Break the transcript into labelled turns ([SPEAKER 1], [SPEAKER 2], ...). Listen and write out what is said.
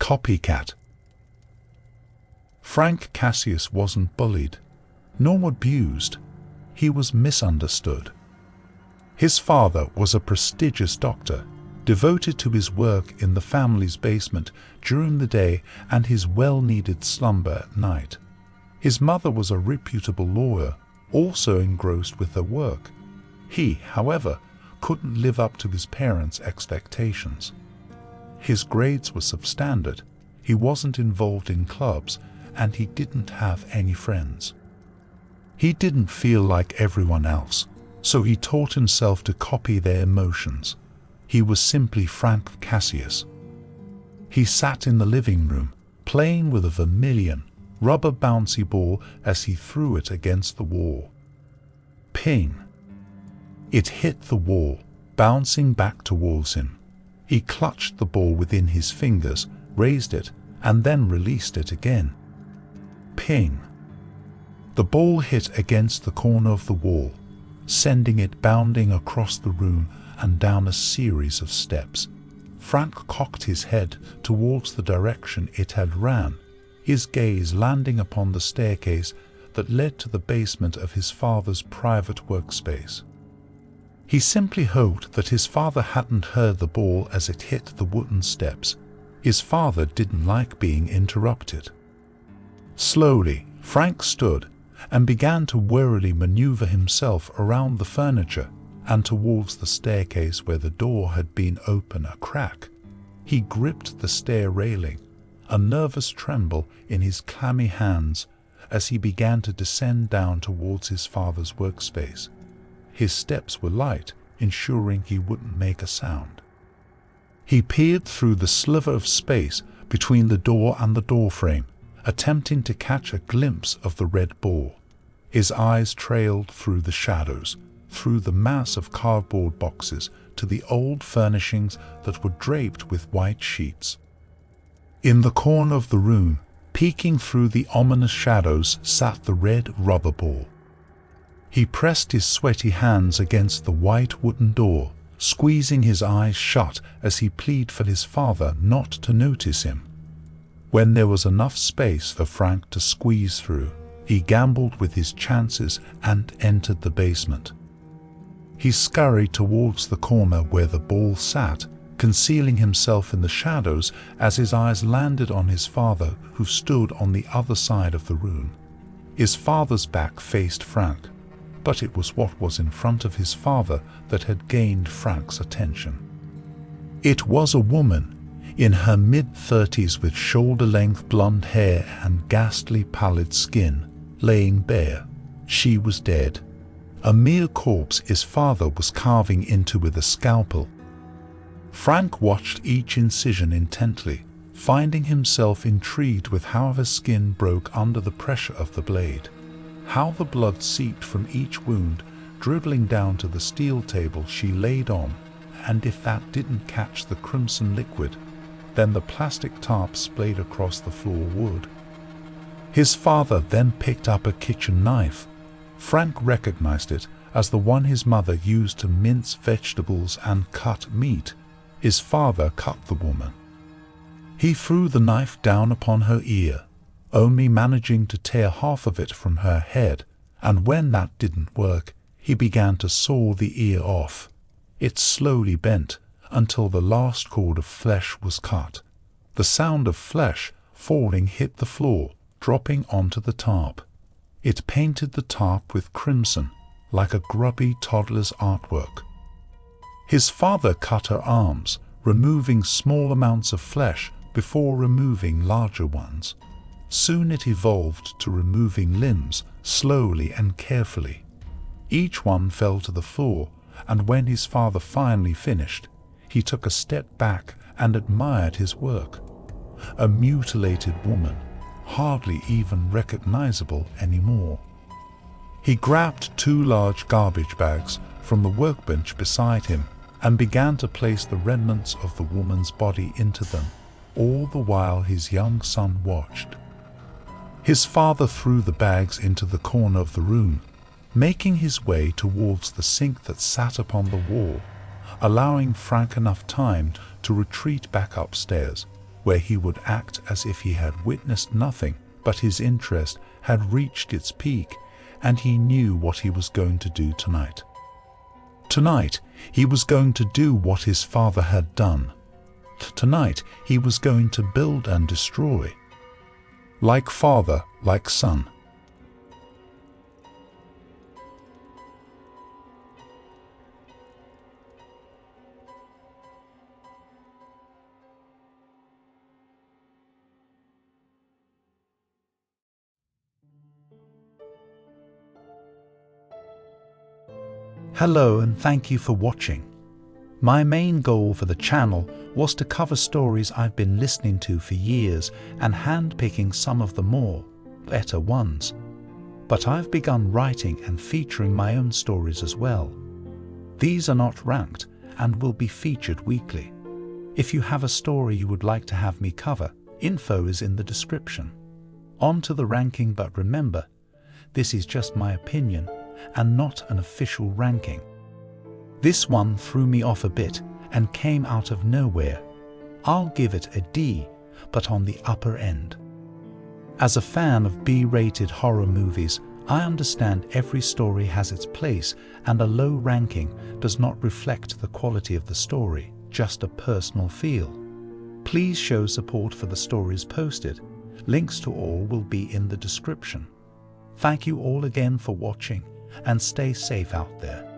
[SPEAKER 1] Copycat. Frank Cassius wasn't bullied, nor abused. He was misunderstood. His father was a prestigious doctor, devoted to his work in the family's basement during the day and his well-needed slumber at night. His mother was a reputable lawyer, also engrossed with her work. He, however, couldn't live up to his parents' expectations. His grades were substandard, he wasn't involved in clubs, and he didn't have any friends. He didn't feel like everyone else, so he taught himself to copy their emotions. He was simply Frank Cassius. He sat in the living room, playing with a vermilion, rubber bouncy ball as he threw it against the wall. Ping! It hit the wall, bouncing back towards him. He clutched the ball within his fingers, raised it, and then released it again. Ping! The ball hit against the corner of the wall, sending it bounding across the room and down a series of steps. Frank cocked his head towards the direction it had ran, his gaze landing upon the staircase that led to the basement of his father's private workspace. He simply hoped that his father hadn't heard the ball as it hit the wooden steps. His father didn't like being interrupted. Slowly, Frank stood and began to warily maneuver himself around the furniture and towards the staircase where the door had been open a crack. He gripped the stair railing, a nervous tremble in his clammy hands as he began to descend down towards his father's workspace. His steps were light, ensuring he wouldn't make a sound. He peered through the sliver of space between the door and the doorframe, attempting to catch a glimpse of the red ball. His eyes trailed through the shadows, through the mass of cardboard boxes to the old furnishings that were draped with white sheets. In the corner of the room, peeking through the ominous shadows, sat the red rubber ball. He pressed his sweaty hands against the white wooden door, squeezing his eyes shut as he pleaded for his father not to notice him. When there was enough space for Frank to squeeze through, he gambled with his chances and entered the basement. He scurried towards the corner where the ball sat, concealing himself in the shadows as his eyes landed on his father, who stood on the other side of the room. His father's back faced Frank, but it was what was in front of his father that had gained Frank's attention. It was a woman in her mid-30s with shoulder-length blonde hair and ghastly pallid skin, laying bare. She was dead. A mere corpse his father was carving into with a scalpel. Frank watched each incision intently, finding himself intrigued with how her skin broke under the pressure of the blade, how the blood seeped from each wound, dribbling down to the steel table she laid on, and if that didn't catch the crimson liquid, then the plastic tarp splayed across the floor would. His father then picked up a kitchen knife. Frank recognized it as the one his mother used to mince vegetables and cut meat. His father cut the woman. He threw the knife down upon her ear, only managing to tear half of it from her head, and when that didn't work, he began to saw the ear off. It slowly bent until the last cord of flesh was cut. The sound of flesh falling hit the floor, dropping onto the tarp. It painted the tarp with crimson, like a grubby toddler's artwork. His father cut her arms, removing small amounts of flesh before removing larger ones. Soon it evolved to removing limbs, slowly and carefully. Each one fell to the floor, and when his father finally finished, he took a step back and admired his work. A mutilated woman, hardly even recognizable anymore. He grabbed 2 large garbage bags from the workbench beside him and began to place the remnants of the woman's body into them, all the while his young son watched. His father threw the bags into the corner of the room, making his way towards the sink that sat upon the wall, allowing Frank enough time to retreat back upstairs, where he would act as if he had witnessed nothing, but his interest had reached its peak, and he knew what he was going to do tonight. Tonight, he was going to do what his father had done. Tonight, he was going to build and destroy. Like father, like son. Hello and thank you for watching. My main goal for the channel was to cover stories I've been listening to for years and handpicking some of the more better ones. But I've begun writing and featuring my own stories as well. These are not ranked and will be featured weekly. If you have a story you would like to have me cover, info is in the description. On to the ranking, but remember, this is just my opinion and not an official ranking. This one threw me off a bit and came out of nowhere. I'll give it a D, but on the upper end. As a fan of B-rated horror movies, I understand every story has its place and a low ranking does not reflect the quality of the story, just a personal feel. Please show support for the stories posted. Links to all will be in the description. Thank you all again for watching and stay safe out there.